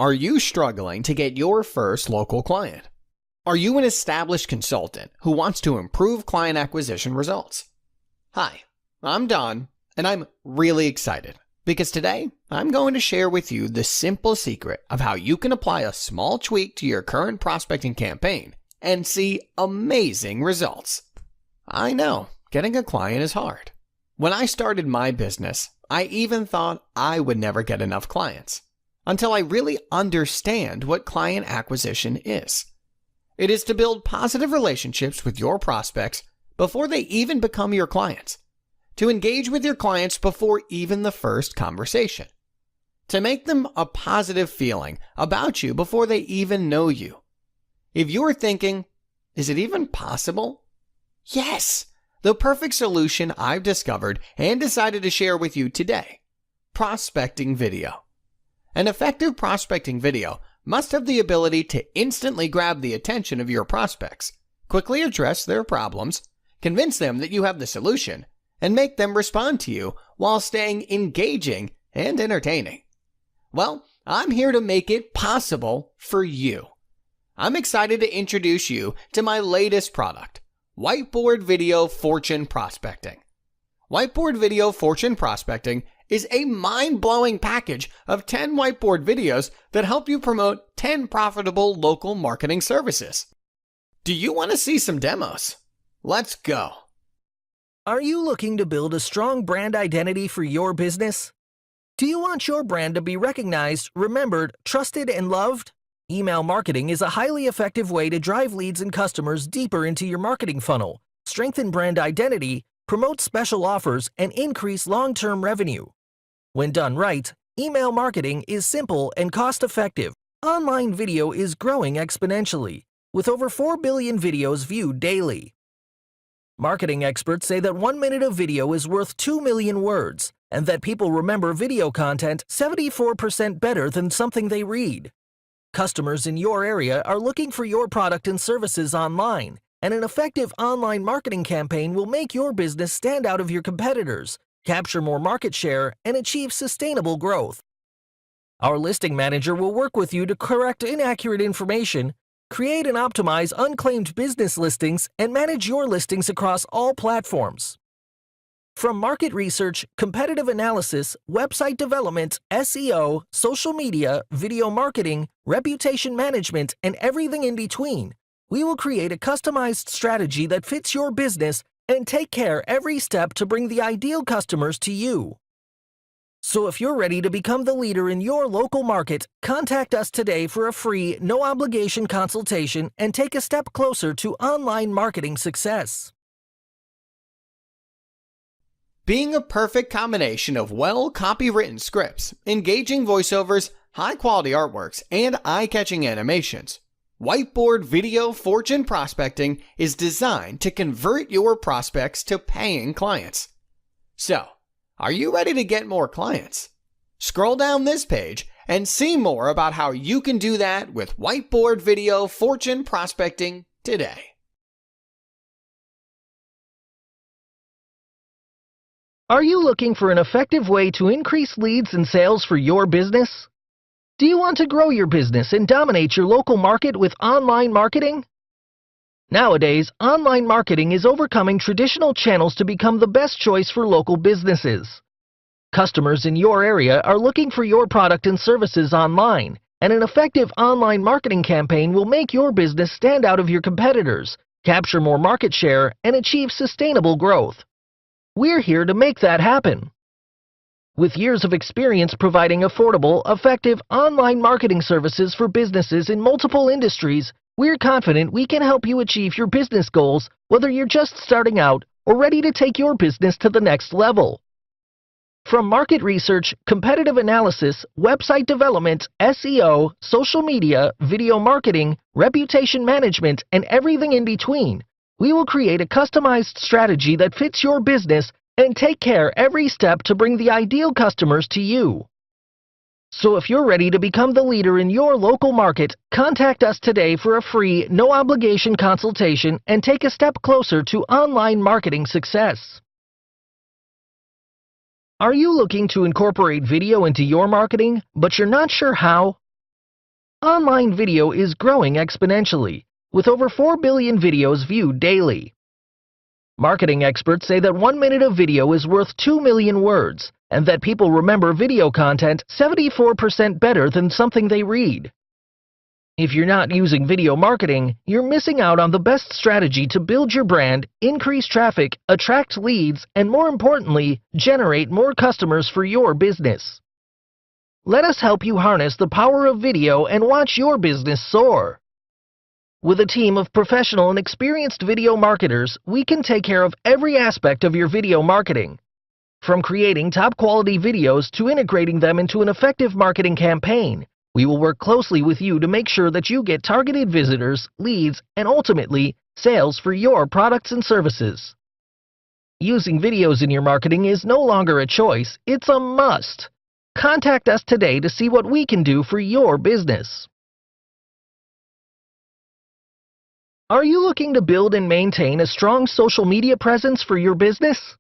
Are you struggling to get your first local client? Are you an established consultant who wants to improve client acquisition results? Hi, I'm Don, and I'm really excited because today I'm going to share with you the simple secret of how you can apply a small tweak to your current prospecting campaign and see amazing results. I know, getting a client is hard. When I started my business, I even thought I would never get enough clients until I really understand what client acquisition is. It is to build positive relationships with your prospects before they even become your clients, to engage with your clients before even the first conversation, to make them a positive feeling about you before they even know you. If you're thinking, is it even possible? Yes, the perfect solution I've discovered and decided to share with you today: prospecting video. An effective prospecting video must have the ability to instantly grab the attention of your prospects, quickly address their problems, convince them that you have the solution, and make them respond to you while staying engaging and entertaining. Well, I'm here to make it possible for you. I'm excited to introduce you to my latest product, Whiteboard Video Fortune Prospecting. Whiteboard Video Fortune Prospecting is a mind-blowing package of 10 whiteboard videos that help you promote 10 profitable local marketing services. Do you want to see some demos? Let's go. Are you looking to build a strong brand identity for your business? Do you want your brand to be recognized, remembered, trusted, and loved? Email marketing is a highly effective way to drive leads and customers deeper into your marketing funnel, strengthen brand identity, promote special offers, and increase long-term revenue. When done right, email marketing is simple and cost-effective. Online video is growing exponentially, with over 4 billion videos viewed daily. Marketing experts say that 1 minute of video is worth 2 million words, and that people remember video content 74% better than something they read. Customers in your area are looking for your product and services online, and an effective online marketing campaign will make your business stand out of your competitors, capture more market share, and achieve sustainable growth. Our listing manager will work with you to correct inaccurate information, create and optimize unclaimed business listings, and manage your listings across all platforms. From market research, competitive analysis, website development, SEO, social media, video marketing, reputation management, and everything in between, we will create a customized strategy that fits your business and take care every step to bring the ideal customers to you. So if you're ready to become the leader in your local market, contact us today for a free, no-obligation consultation and take a step closer to online marketing success. Being a perfect combination of well-copywritten scripts, engaging voiceovers, high-quality artworks, and eye-catching animations, Whiteboard Video Fortune Prospecting is designed to convert your prospects to paying clients. So, are you ready to get more clients? Scroll down this page and see more about how you can do that with Whiteboard Video Fortune Prospecting today. Are you looking for an effective way to increase leads and sales for your business? Do you want to grow your business and dominate your local market with online marketing? Nowadays, online marketing is overcoming traditional channels to become the best choice for local businesses. Customers in your area are looking for your product and services online, and an effective online marketing campaign will make your business stand out of your competitors, capture more market share, and achieve sustainable growth. We're here to make that happen. With years of experience providing affordable, effective online marketing services for businesses in multiple industries, we're confident we can help you achieve your business goals, whether you're just starting out or ready to take your business to the next level. From market research, competitive analysis, website development, SEO, social media, video marketing, reputation management, and everything in between, we will create a customized strategy that fits your business and take care every step to bring the ideal customers to you. So if you're ready to become the leader in your local market, contact us today for a free, no-obligation consultation and take a step closer to online marketing success. Are you looking to incorporate video into your marketing, but you're not sure how? Online video is growing exponentially, with over 4 billion videos viewed daily. Marketing experts say that 1 minute of video is worth 2 million words, and that people remember video content 74% better than something they read. If you're not using video marketing, you're missing out on the best strategy to build your brand, increase traffic, attract leads, and more importantly, generate more customers for your business. Let us help you harness the power of video and watch your business soar. With a team of professional and experienced video marketers, we can take care of every aspect of your video marketing. From creating top-quality videos to integrating them into an effective marketing campaign, we will work closely with you to make sure that you get targeted visitors, leads, and ultimately, sales for your products and services. Using videos in your marketing is no longer a choice, it's a must. Contact us today to see what we can do for your business. Are you looking to build and maintain a strong social media presence for your business?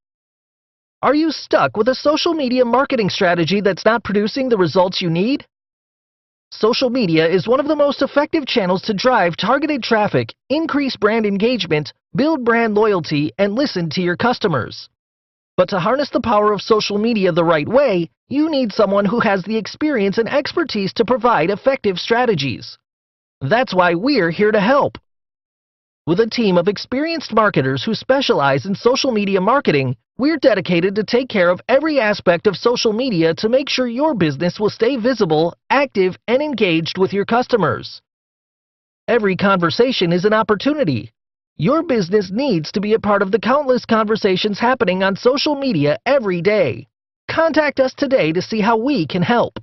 Are you stuck with a social media marketing strategy that's not producing the results you need? Social media is one of the most effective channels to drive targeted traffic, increase brand engagement, build brand loyalty, and listen to your customers. But to harness the power of social media the right way, you need someone who has the experience and expertise to provide effective strategies. That's why we're here to help. With a team of experienced marketers who specialize in social media marketing, we're dedicated to take care of every aspect of social media to make sure your business will stay visible, active, and engaged with your customers. Every conversation is an opportunity. Your business needs to be a part of the countless conversations happening on social media every day. Contact us today to see how we can help.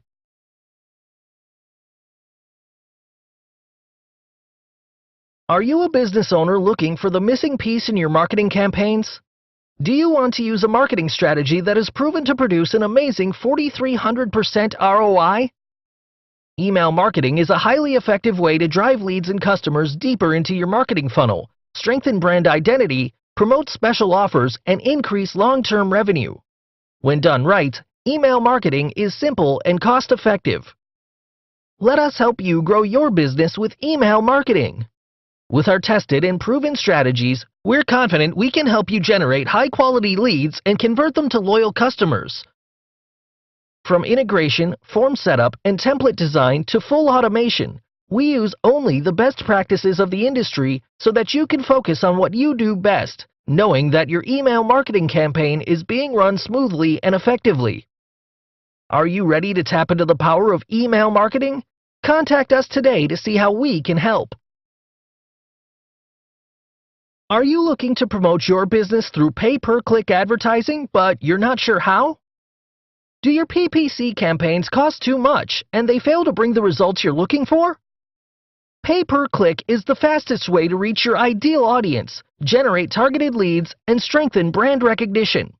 Are you a business owner looking for the missing piece in your marketing campaigns? Do you want to use a marketing strategy that has proven to produce an amazing 4,300% ROI? Email marketing is a highly effective way to drive leads and customers deeper into your marketing funnel, strengthen brand identity, promote special offers, and increase long-term revenue. When done right, email marketing is simple and cost-effective. Let us help you grow your business with email marketing. With our tested and proven strategies, we're confident we can help you generate high-quality leads and convert them to loyal customers. From integration, form setup, and template design to full automation, we use only the best practices of the industry so that you can focus on what you do best, knowing that your email marketing campaign is being run smoothly and effectively. Are you ready to tap into the power of email marketing? Contact us today to see how we can help. Are you looking to promote your business through pay-per-click advertising, but you're not sure how? Do your PPC campaigns cost too much and they fail to bring the results you're looking for? Pay-per-click is the fastest way to reach your ideal audience, generate targeted leads, and strengthen brand recognition.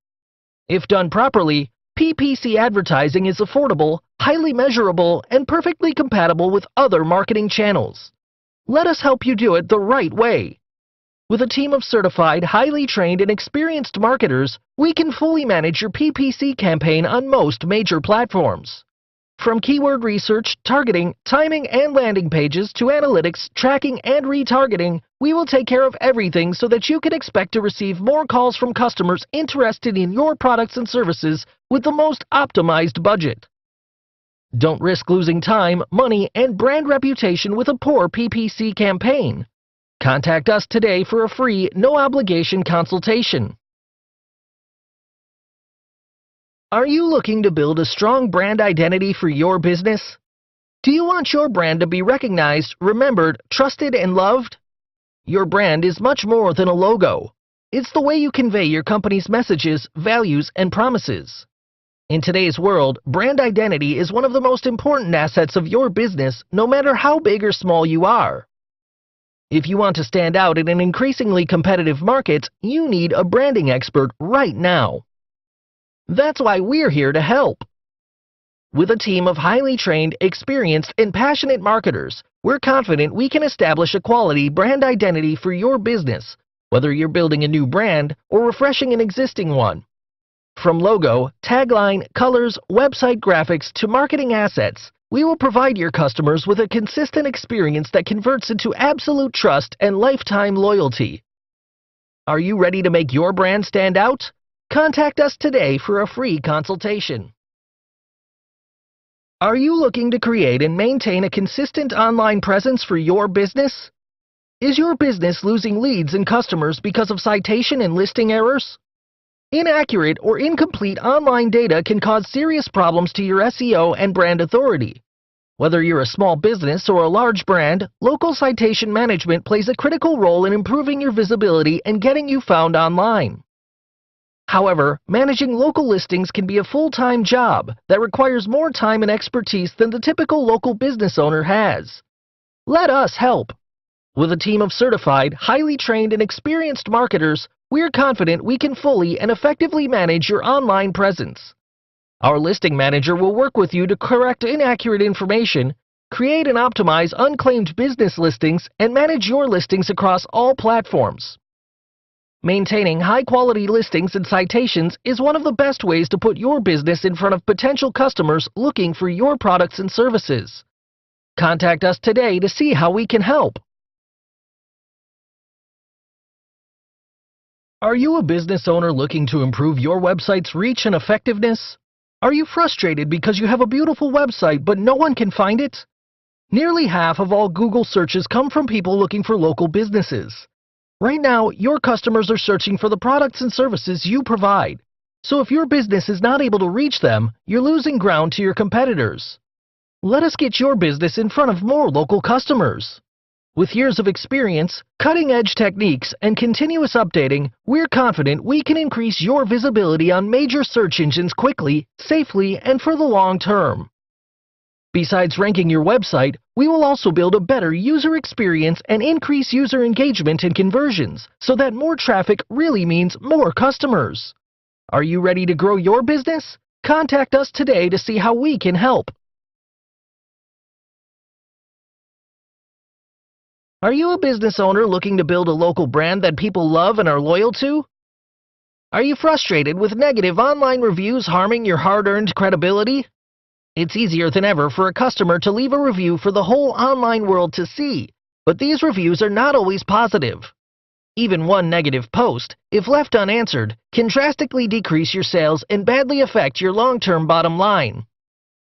If done properly, PPC advertising is affordable, highly measurable, and perfectly compatible with other marketing channels. Let us help you do it the right way. With a team of certified, highly trained, and experienced marketers, we can fully manage your PPC campaign on most major platforms. From keyword research, targeting, timing, and landing pages to analytics, tracking, and retargeting, we will take care of everything so that you can expect to receive more calls from customers interested in your products and services with the most optimized budget. Don't risk losing time, money, and brand reputation with a poor PPC campaign. Contact us today for a free, no-obligation consultation. Are you looking to build a strong brand identity for your business? Do you want your brand to be recognized, remembered, trusted, and loved? Your brand is much more than a logo. It's the way you convey your company's messages, values, and promises. In today's world, brand identity is one of the most important assets of your business, no matter how big or small you are. If you want to stand out in an increasingly competitive market, you need a branding expert right now. That's why we're here to help. With a team of highly trained, experienced, and passionate marketers, we're confident we can establish a quality brand identity for your business, whether you're building a new brand or refreshing an existing one. From logo, tagline, colors, website graphics to marketing assets, we will provide your customers with a consistent experience that converts into absolute trust and lifetime loyalty. Are you ready to make your brand stand out? Contact us today for a free consultation. Are you looking to create and maintain a consistent online presence for your business? Is your business losing leads and customers because of citation and listing errors? Inaccurate or incomplete online data can cause serious problems to your SEO and brand authority. Whether you're a small business or a large brand, local citation management plays a critical role in improving your visibility and getting you found online. However, managing local listings can be a full-time job that requires more time and expertise than the typical local business owner has. Let us help. With a team of certified, highly trained, and experienced marketers, we're confident we can fully and effectively manage your online presence. Our listing manager will work with you to correct inaccurate information, create and optimize unclaimed business listings, and manage your listings across all platforms. Maintaining high-quality listings and citations is one of the best ways to put your business in front of potential customers looking for your products and services. Contact us today to see how we can help. Are you a business owner looking to improve your website's reach and effectiveness? Are you frustrated because you have a beautiful website but no one can find it? Nearly half of all Google searches come from people looking for local businesses. Right now, your customers are searching for the products and services you provide. So if your business is not able to reach them, you're losing ground to your competitors. Let us get your business in front of more local customers. With years of experience, cutting-edge techniques, and continuous updating, we're confident we can increase your visibility on major search engines quickly, safely, and for the long term. Besides ranking your website, we will also build a better user experience and increase user engagement and conversions so that more traffic really means more customers. Are you ready to grow your business? Contact us today to see how we can help. Are you a business owner looking to build a local brand that people love and are loyal to? Are you frustrated with negative online reviews harming your hard-earned credibility? It's easier than ever for a customer to leave a review for the whole online world to see, but these reviews are not always positive. Even one negative post, if left unanswered, can drastically decrease your sales and badly affect your long-term bottom line.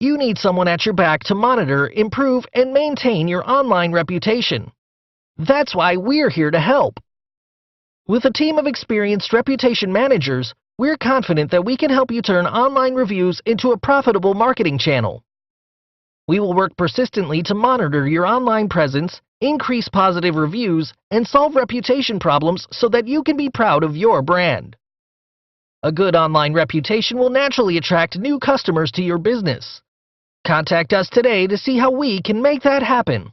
You need someone at your back to monitor, improve, and maintain your online reputation. That's why we're here to help. With a team of experienced reputation managers, we're confident that we can help you turn online reviews into a profitable marketing channel. We will work persistently to monitor your online presence, increase positive reviews, and solve reputation problems so that you can be proud of your brand. A good online reputation will naturally attract new customers to your business. Contact us today to see how we can make that happen.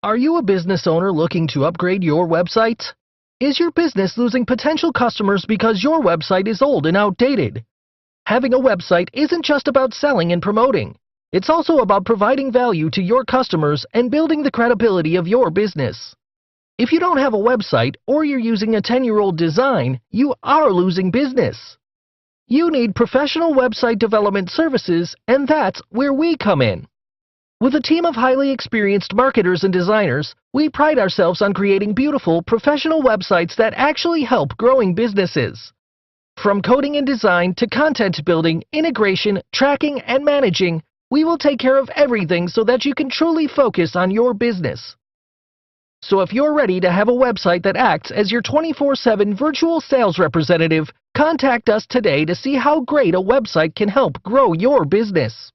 Are you a business owner looking to upgrade your website? Is your business losing potential customers because your website is old and outdated? Having a website isn't just about selling and promoting. It's also about providing value to your customers and building the credibility of your business. If you don't have a website or you're using a 10-year-old design, you are losing business. You need professional website development services, and that's where we come in. With a team of highly experienced marketers and designers, we pride ourselves on creating beautiful, professional websites that actually help growing businesses. From coding and design to content building, integration, tracking, and managing, we will take care of everything so that you can truly focus on your business. So if you're ready to have a website that acts as your 24/7 virtual sales representative, contact us today to see how great a website can help grow your business.